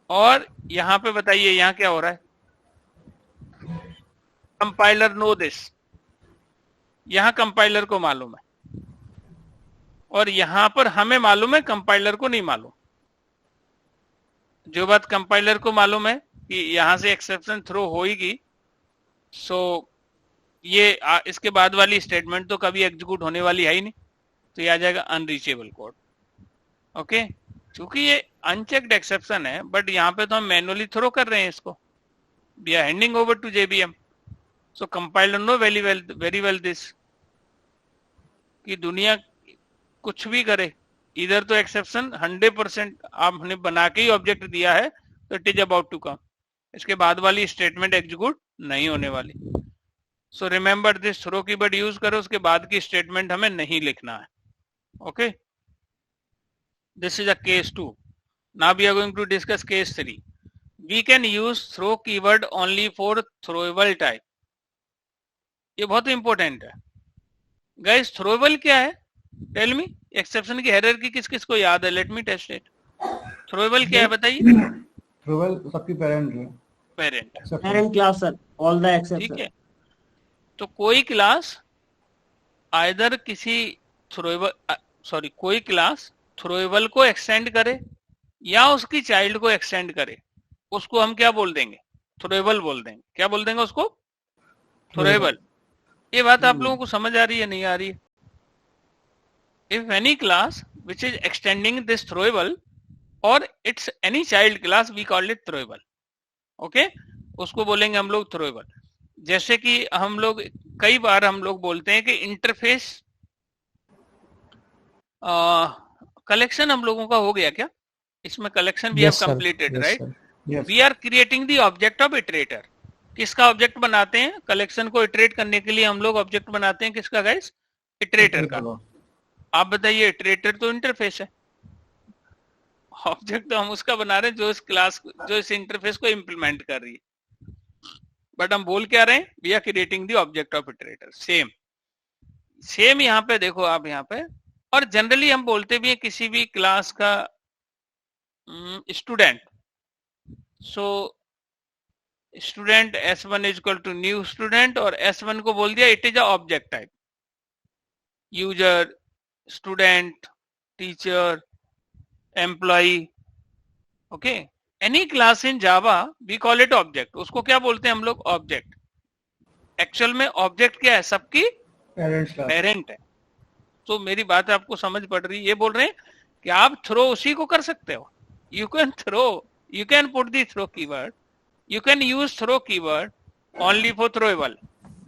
और यहाँ पे बताइए यहाँ क्या हो रहा है? कंपाइलर नो दिस, यहाँ कंपाइलर को मालूम है, और यहां पर हमें मालूम है, कंपाइलर को नहीं मालूम। जो बात कंपाइलर को मालूम है कि यहां से एक्सेप्शन थ्रो होगी, सो ये इसके बाद वाली स्टेटमेंट तो कभी एग्जीक्यूट होने वाली है ही नहीं, तो ये आ जाएगा अनरीचेबल कोड। ओके, क्योंकि ये अनचेक्ड एक्सेप्शन है, बट यहाँ पे तो हम मैनुअली थ्रो कर रहे हैं इसको, we are handing over to JVM. So compiler know very well this, कि दुनिया कुछ भी करे, इधर तो एक्सेप्शन 100% आपने बना के ही ऑब्जेक्ट दिया है, तो it is about to come, इसके बाद वाली स्टेटमेंट एग्जीक्यूट नहीं होने वाली। So remember this, throw keyword use करो, उसके बाद की स्टेटमेंट हमें नहीं लिखना है। Okay, this is a case 2। Now we are going to discuss case 3। We can use throw keyword only for throwable type. ये बहुत इंपॉर्टेंट है गाइस। थ्रोएबल क्या है? टेल मी, एक्सेप्शन की हायरार्की किस किस को याद है? Let me test it. Throwable क्या है बताइए? थ्रोएबल सबकी पेरेंट है, parent class sir, all the exception. ठीक है, तो कोई क्लास आइदर किसी थ्रोएबल कोई क्लास थ्रोएबल को एक्सटेंड करे या उसकी चाइल्ड को एक्सटेंड करे, उसको हम क्या बोल देंगे? थ्रोएबल बोल देंगे। क्या बोल देंगे उसको? थ्रोएबल। ये बात आप लोगों को समझ आ रही है, नहीं आ रही है? If any class which is extending this throwable or it's any child class, we call it throwable. Okay, उसको बोलेंगे हम लोग throwable। जैसे कि हम लोग कई बार हम लोग बोलते हैं कि इंटरफेस कलेक्शन हम लोगों का हो गया क्या? इसमें collection we have completed, right? We are creating the object of iterator. किसका ऑब्जेक्ट बनाते हैं? कलेक्शन को इटरेट करने के लिए हम लोग ऑब्जेक्ट बनाते हैं किसका गाइस? इटरेटर का। आप बताइए, इटरेटर तो इंटरफेस है, ऑब्जेक्ट तो हम उसका बना रहे हैं जो इस क्लास, जो इस इंटरफेस को इम्प्लीमेंट कर रही है। बट हम बोल क्या रहे हैं? We are creating the object of iterator. Same यहाँ पे देखो आप, यहाँ पे, और जनरली हम बोलते भी हैं किसी भी क्लास का student. So student S1 is equal to new student, और S1 को बोल दिया it is a object type. User, student, teacher, employee, okay, any class in Java we call it object. उसको क्या बोलते हैं हम लोग? ऑब्जेक्ट। एक्चुअल में ऑब्जेक्ट क्या है? सबकी पेरेंट है। तो मेरी बात आपको समझ पड़ रही है? ये बोल रहे हैं कि आप थ्रो उसी को कर सकते हो। You can throw, you can put the throw keyword, you can use throw keyword only for throwable.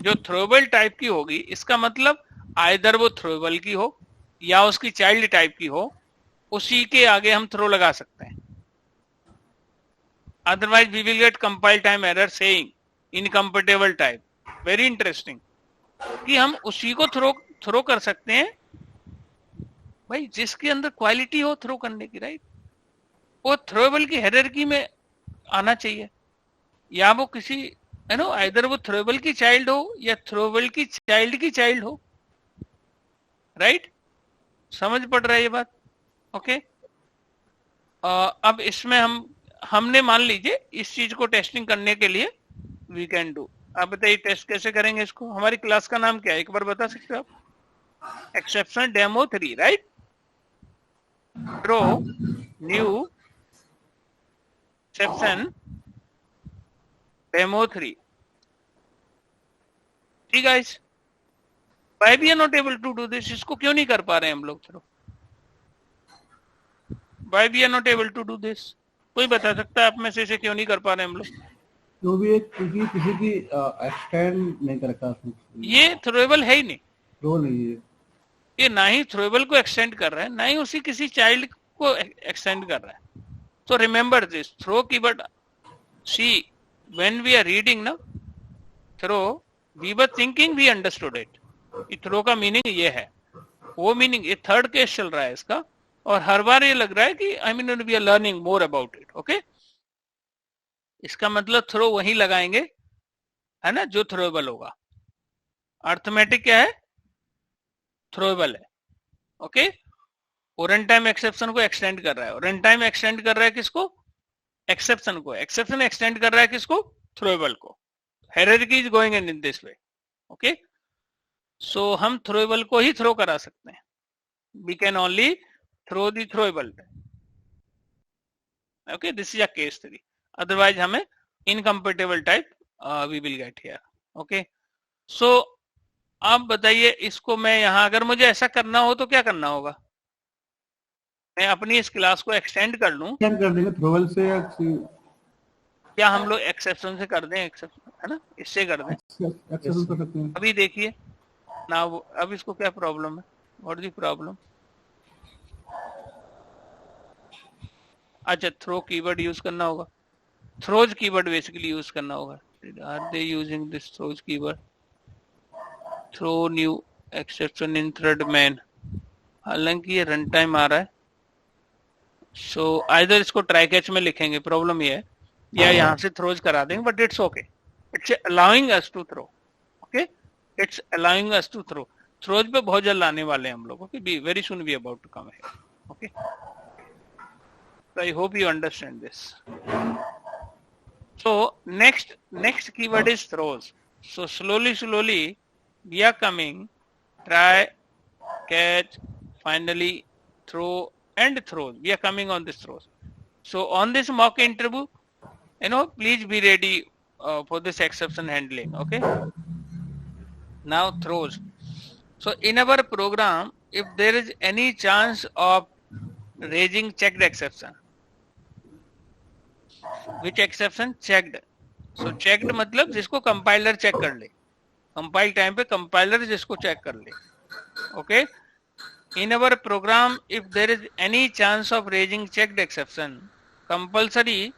जो थ्रोएबल टाइप की होगी, इसका मतलब आइदर वो थ्रोएबल की हो या उसकी चाइल्ड टाइप की हो, उसी के आगे हम थ्रो लगा सकते हैं। Otherwise we will get compile time error saying incompatible type. Very interesting कि हम उसी को थ्रो कर सकते हैं भाई जिसके अंदर क्वालिटी हो थ्रो करने की, राइट? वो थ्रोएबल की हायरार्की में आना चाहिए, या वो किसी आइदर वो थ्रोएबल की चाइल्ड हो या थ्रोएबल की चाइल्ड हो, राइट? समझ पड़ रहा है ये बात? ओके। अब इसमें हमने मान लीजिए इस चीज को टेस्टिंग करने के लिए वी कैन डू। आप बताइए टेस्ट कैसे करेंगे इसको? हमारी क्लास का नाम क्या है, एक बार बता सकते हो आप? Exception demo 3, right? Throw new exception demo 3। ठीक guys, why we are not able to do this? इसको क्यों नहीं कर पा रहे हैं हम लोग throw? Why we are not able to do this? कोई बता सकता है आप में से इसे क्यों नहीं कर पा रहे हैं हम लोग? जो भी एक किसी की एक्सटेंड नहीं करता, ये थ्रोएबल है ही नहीं, थ्रो नहीं है ये ना ही थ्रोएबल को एक्सटेंड कर रहा है, ना ही उसी किसी चाइल्ड को एक्सटेंड कर रहा है। तो remember this throw keyword. See when we are reading ना throw, we were thinking we understood it. Throw का मीनिंग ये है, वो मीनिंग, ये थर्ड केस चल रहा है इसका, और हर बार ये लग रहा है कि I mean we are learning more about it. Okay, इसका मतलब थ्रो वहीं लगाएंगे, है ना, जो थ्रोएबल होगा। अर्थमेटिक क्या है? थ्रोएबल है। ओके, और रन टाइम एक्सेप्शन को एक्सटेंड कर रहा है, और रन टाइम एक्सटेंड कर रहा है किसको? एक्सेप्शन को। एक्सेप्शन एक्सटेंड कर रहा है किसको? थ्रोएबल को। Hierarchy is going in this way. Okay, so हम थ्रोएबल को ही थ्रो करा सकते हैं। We can only throw the throwable. Okay, this is a case 3। Otherwise हमें incompatible type we will get here. Okay, so आप बताइए इसको मैं यहाँ, अगर मुझे ऐसा करना हो तो क्या करना होगा? मैं अपनी इस क्लास को एक्सटेंड कर लूं, कर देंगे थ्रोएबल से या हम लोग एक्सेप्शन से कर दें? एक्सेप्शन है ना, इससे कर दें। एक्सेप्शन कर सकते हैं। अभी देखिए ना, अब इसको क्या प्रॉब्लम है? What is the problem? अच्छा, थ्रो कीवर्ड यूज करना होगा, थ्रोज कीवर्ड बेसिकली यूज करना होगा। Are they using this throws keyword? Throw new exception in thread main, हालांकि ये रन टाइम आ रहा है, सो आइदर इसको ट्राई कैच में लिखेंगे, प्रॉब्लम ये है, या यहाँ से थ्रोज करा देंगे, but it's okay, it's allowing us to throw. Okay, it's allowing us to throw. Throws पे बहुत जल्द आने वाले हैं हम लोग। Okay, be very soon we about to come here. Okay, so I hope you understand this. So next keyword is throws. So slowly we are coming try, catch, finally throw and throws. We are coming on this throws. So on this mock interview, please be ready for this exception handling. Okay, now throws. So in our program, if there is any chance of raising checked exception, which exception? checked. So checked मतलब जिसको compiler check कर ले, compile time पे compiler जिसको check कर ले. Okay, in our program if there is any chance of raising checked exception, compulsory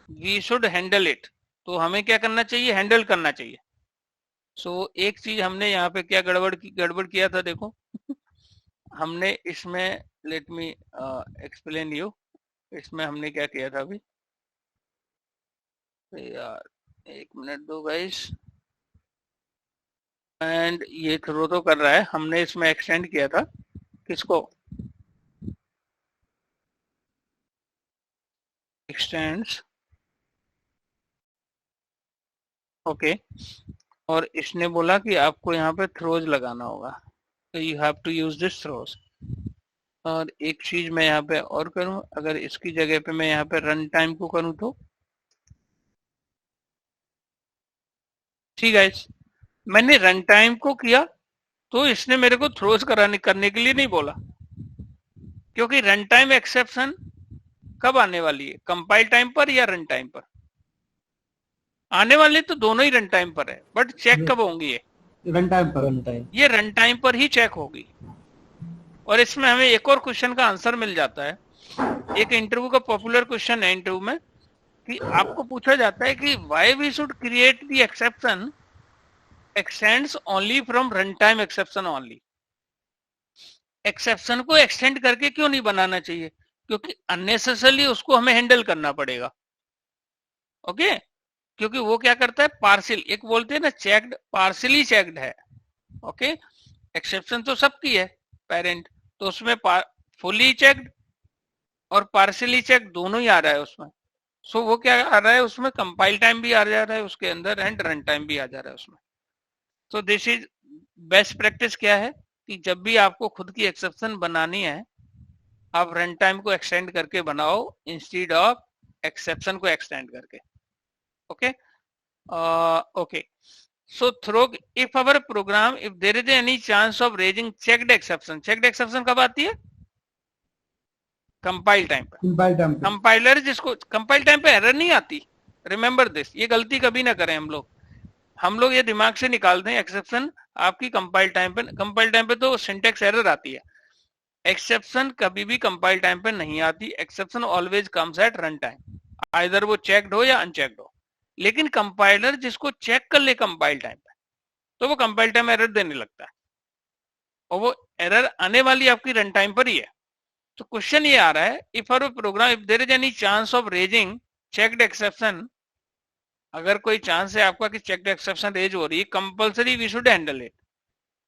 we should handle it. तो हमें क्या करना चाहिए, हैंडल करना चाहिए। सो एक चीज हमने यहाँ पे क्या गड़बड़ किया था, देखो हमने इसमें, लेट मी एक्सप्लेन यू, इसमें हमने क्या किया था अभी, यार एक मिनट दो गाइस, एंड ये थ्रो तो कर रहा है, हमने इसमें एक्सटेंड किया था किसको, एक्सटेंड्स, ओके, और इसने बोला कि आपको यहाँ पे थ्रोज लगाना होगा, तो you have to use this throws. और एक चीज मैं यहाँ पे और करूं, अगर इसकी जगह पे मैं यहाँ पे रन टाइम को करूं तो ठीक है, मैंने रन टाइम को किया तो इसने मेरे को थ्रोज करने के लिए नहीं बोला, क्योंकि रन टाइम एक्सेप्शन कब आने वाली है, कंपाइल टाइम पर या रन टाइम पर आने वाली, तो दोनों ही रन टाइम पर है, बट चेक कब होंगी, ये रन टाइम पर, ये रन टाइम पर ही चेक होगी। और इसमें हमें एक और क्वेश्चन का आंसर मिल जाता है, एक इंटरव्यू का पॉपुलर क्वेश्चन है इंटरव्यू में, कि आपको पूछा जाता है कि why we should create the exception extends only from run time exception only. Exception को एक्सटेंड करके क्यों नहीं बनाना चाहिए, क्योंकि अननेसेसरली उसको हमें हैंडल करना पड़ेगा, ओके क्योंकि वो क्या करता है, पार्शियल, एक बोलते हैं ना चेक्ड, पार्शियली चेक्ड है, ओके एक्सेप्शन तो सबकी है पेरेंट, तो उसमें फुली चेक्ड और पार्शियली चेक्ड दोनों ही आ रहा है उसमें। सो वो क्या आ रहा है उसमें, कंपाइल टाइम भी आ जा रहा है उसके अंदर एंड रन टाइम भी आ जा रहा है उसमें। So this is best practice क्या है कि जब भी आपको खुद की एक्सेप्शन बनानी है, आप रन टाइम को एक्सटेंड करके बनाओ इंस्टेड ऑफ एक्सेप्शन को एक्सटेंड करके, okay okay. So throw if our program, if there is any chance of raising checked exception कब आती है, कंपाइल टाइम पे, कंपाइलर जिसको कंपाइल टाइम पे एरर नहीं आती, रिमेंबर दिस, ये गलती कभी ना करें हम लोग ये दिमाग से निकाल दें एक्सेप्शन आपकी कंपाइल टाइम पे तो सिंटेक्स एरर आती है, एक्सेप्शन कभी भी कंपाइल टाइम पे नहीं आती, exception always comes at run time, either वो चेक्ड हो या अनचेक्ड हो। लेकिन कंपाइलर जिसको चेक कर ले कंपाइल टाइम पे, तो वो कंपाइल टाइम एरर देने लगता है, और वो एरर आने वाली आपकी रन टाइम पर ही है। तो क्वेश्चन ये आ रहा है, if our program, if there is any chance of raising checked exception, अगर कोई चांस है आपका कि चेक्ड एक्सेप्शन रेज हो रही है, compulsory we should handle it,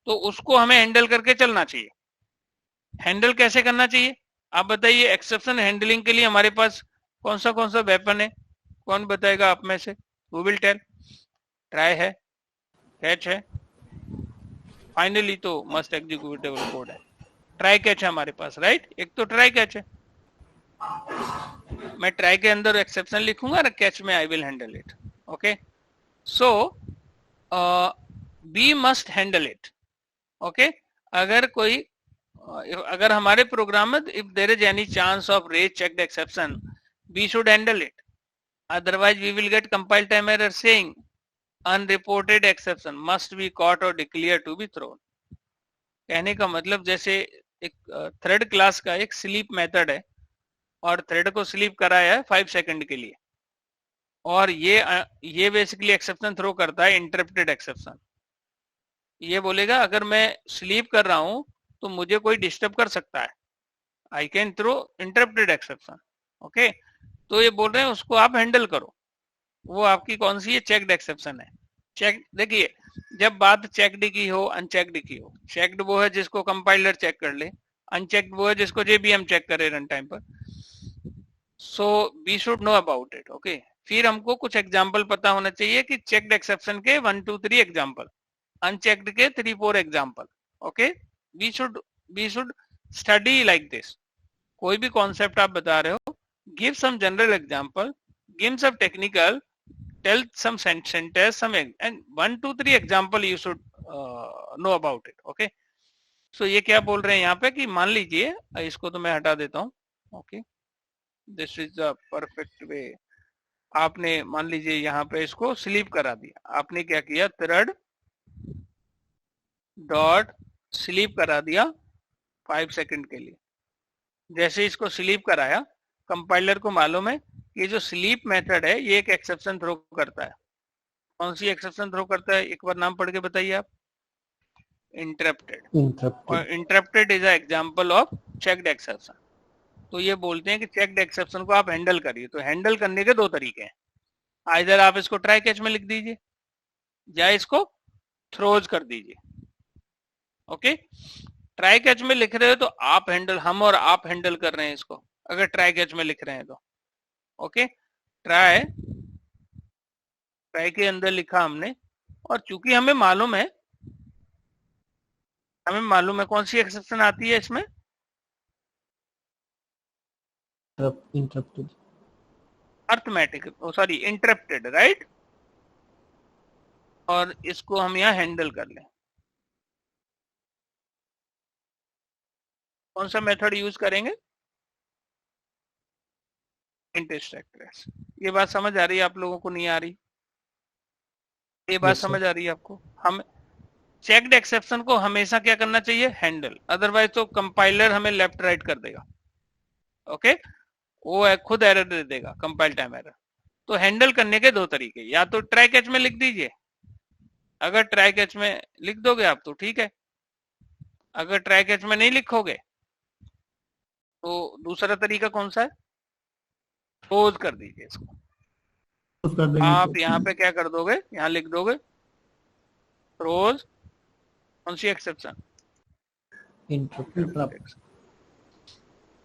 तो उसको हमें हैंडल करके चलना चाहिए। हैंडल कैसे करना चाहिए आप बताइए, एक्सेप्शन हैंडलिंग के लिए हमारे पास कौन सा वेपन है, कौन बताएगा आप में से, who will tell? ट्राई है, कैच है, फाइनली तो मस्ट एग्जीक्यूटेबल कोड है, ट्राई कैच है हमारे पास, राइट, एक तो ट्राई कैच है, मैं ट्राई के अंदर एक्सेप्शन लिखूंगा और कैच में I will handle it, okay. So we must handle it, okay. अगर हमारे प्रोग्राम में if there is any chance of raise checked exception, we should handle it, otherwise we will get compile time error saying unreported exception must be caught or declared to be thrown। कहने का मतलब जैसे एक thread class का एक sleep method है और thread को स्लीप कराया है 5 सेकंड के लिए, और ये बेसिकली एक्सेप्शन थ्रो करता है इंटरप्टेड एक्सेप्शन। ये बोलेगा अगर मैं स्लीप कर रहा हूं तो मुझे कोई डिस्टर्ब कर सकता है, I can throw interrupted exception, okay. तो ये बोल रहे हैं उसको आप हैंडल करो, वो आपकी कौन सी है, चेक्ड एक्सेप्शन है। चेक देखिए, जब बात चेक्ड की हो अनचेक्ड की हो, चेक्ड वो है जिसको कंपाइलर चेक कर ले, अनचेक्ड वो है जिसको जेबीएम चेक करे रन टाइम पर। So we should know about it, okay. फिर हमको कुछ एग्जांपल पता होना चाहिए कि चेक्ड एक्सेप्शन के 1 2 3 एग्जांपल, अनचेक्ड के 3 4 example, okay. We should study like this. कोई भी कॉन्सेप्ट आप बता रहे हो, give some general example, give some technical, tell some sentence, some and 1 2 3 example you should know about it, okay। so ये क्या बोल रहे हैं यहाँ पे कि मान लीजिए, इसको तो मैं हटा देता हूँ, okay, this is the perfect way. आपने मान लीजिए यहाँ पे इसको स्लीप करा दिया, आपने क्या किया, थ्रेड डॉट स्लीप करा दिया 5 सेकंड के लिए। जैसे इसको स्लीप कराया, कंपाइलर को मालूम है ये जो स्लीप मेथड है ये एक एक्सेप्शन थ्रो करता है। कौन सी एक्सेप्शन थ्रो करता है, एक बार नाम पढ़ के बताइए आप। इंटरप्टेड। और interrupted is a example of checked exception. तो ये बोलते हैं कि चेक्ड एक्सेप्शन को आप हैंडल करिए। तो हैंडल करने के दो तरीके हैं, आइदर आप इसको ट्राई कैच में लिख दीजिए या इसको थ्रोज कर दीजिए। ओके, ट्राई कैच में लिख रहे हो तो आप हैंडल, हम और आप हैंडल कर रहे हैं इसको, अगर ट्राई कैच में लिख रहे हैं तो। ओके, ट्राई के अंदर लिखा हमने, और चूंकि हमें मालूम है कौन सी एक्सेप्शन आती है इसमें, interrupted, arithmetic, sorry interrupted, right. और इसको हम यहाँ हैंडल कर लें। कौन सा मेथड यूज करेंगे, इंटरसेक्ट्रेस। ये बात समझ आ रही है आप लोगों को, नहीं आ रही? ये बात समझ आ रही है आपको? हम चेक्ड एक्सेप्शन को हमेशा क्या करना चाहिए, हैंडल, अदरवाइज तो कंपाइलर हमें लेफ्ट राइट कर देगा। ओके, वो खुद एरर दे देगा, कंपाइल टाइम एरर। तो हैंडल करने के दो तरीके, या तो ट्राई कैच में लिख दीजिए, अगर ट्राई कैच में लिख दोगे आप तो ठीक है, अगर ट्राई कैच में नहीं लिखोगे तो दूसरा तरीका कौन सा है, थ्रोज कर दीजिए इसको। आप यहाँ पे क्या कर दोगे, यहाँ लिख दोगे थ्रोज, कौन सी एक्सेप्शन,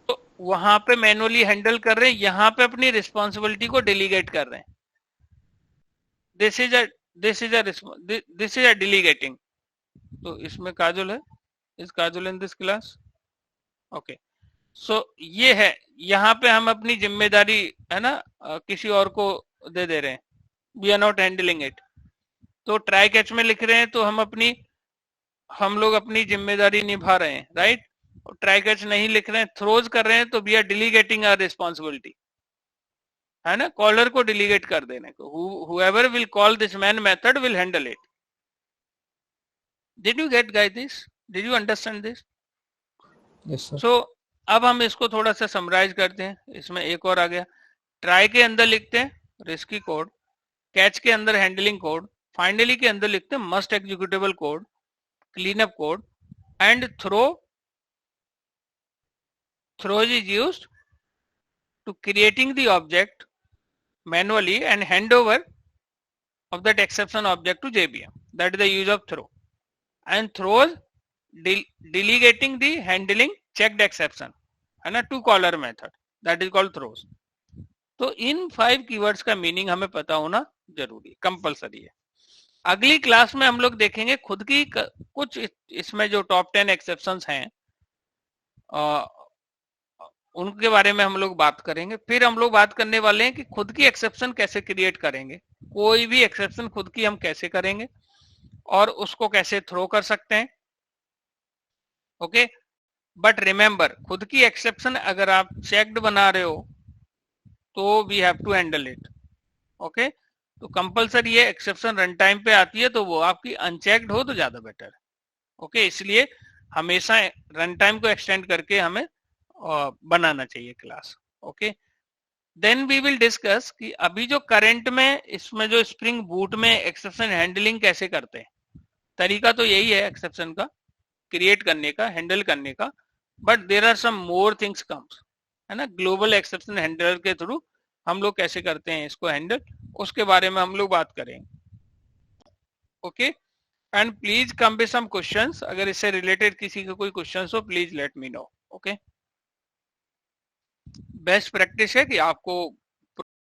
तो वहां पे मैनुअली हैंडल कर रहे हैं, यहाँ पे अपनी रिस्पॉन्सिबिलिटी को डेलीगेट कर रहे हैं। This is a delegating. तो इसमें काजल है, इस काजल इन दिस क्लास। ओके, सो ये है, यहाँ पे हम अपनी जिम्मेदारी है ना किसी और को दे रहे हैं, we are not handling it. तो ट्राई कैच में लिख रहे हैं तो हम लोग अपनी जिम्मेदारी निभा रहे हैं, राइट। ट्राई कैच नहीं लिख रहे हैं, थ्रोज कर रहे हैं, तो वी आर डिलीगेटिंग आवर रिस्पॉन्सिबिलिटी, है ना, कॉलर को डिलीगेट कर देने को। whoever will call this man method will handle it. Did you get guys this? Did you understand this? Yes sir. So अब हम इसको थोड़ा सा समराइज करते हैं। इसमें एक और आ गया, ट्राई के अंदर लिखते हैं रिस्की कोड, कैच के अंदर हैंडलिंग कोड, फाइनली के अंदर लिखते हैं must executable code, clean up code, and throws is used to creating the object manually and handover of that exception object to JVM. That is the use of throw. And throws delegating the handling checked exception, है ना, to caller method, that is called throws. तो इन 5 keywords का meaning हमें पता होना जरूरी, compulsory है। अगली क्लास में हम लोग देखेंगे खुद की कुछ इसमें जो टॉप 10 एक्सेप्शंस हैं उनके बारे में हम लोग बात करेंगे। फिर हम लोग बात करने वाले हैं कि खुद की एक्सेप्शन कैसे क्रिएट करेंगे, कोई भी एक्सेप्शन खुद की हम कैसे करेंगे और उसको कैसे थ्रो कर सकते हैं। ओके, बट रिमेंबर, खुद की एक्सेप्शन अगर आप चेक्ड बना रहे हो तो we have to handle it. Okay, तो कंपलसरी ये एक्सेप्शन रन टाइम पे आती है, तो वो आपकी अनचेक्ड हो तो ज्यादा बेटर है। ओके, इसलिए हमेशा रन टाइम को एक्सटेंड करके हमें बनाना चाहिए class. Okay, then we will discuss कि अभी जो करंट में इसमें जो स्प्रिंग बूट में एक्सेप्शन हैंडलिंग कैसे करते हैं। तरीका तो यही है एक्सेप्शन का क्रिएट करने का, हैंडल करने का, but there are some more things comes, है ना। ग्लोबल एक्सेप्शन हैंडलर के थ्रू हम लोग कैसे करते हैं इसको हैंडल, उसके बारे में हम लोग बात करेंगे। Okay, and please come with some questions, अगर इससे रिलेटेड किसी का कोई क्वेश्चंस हो please let me know. Okay, best practice है कि आपको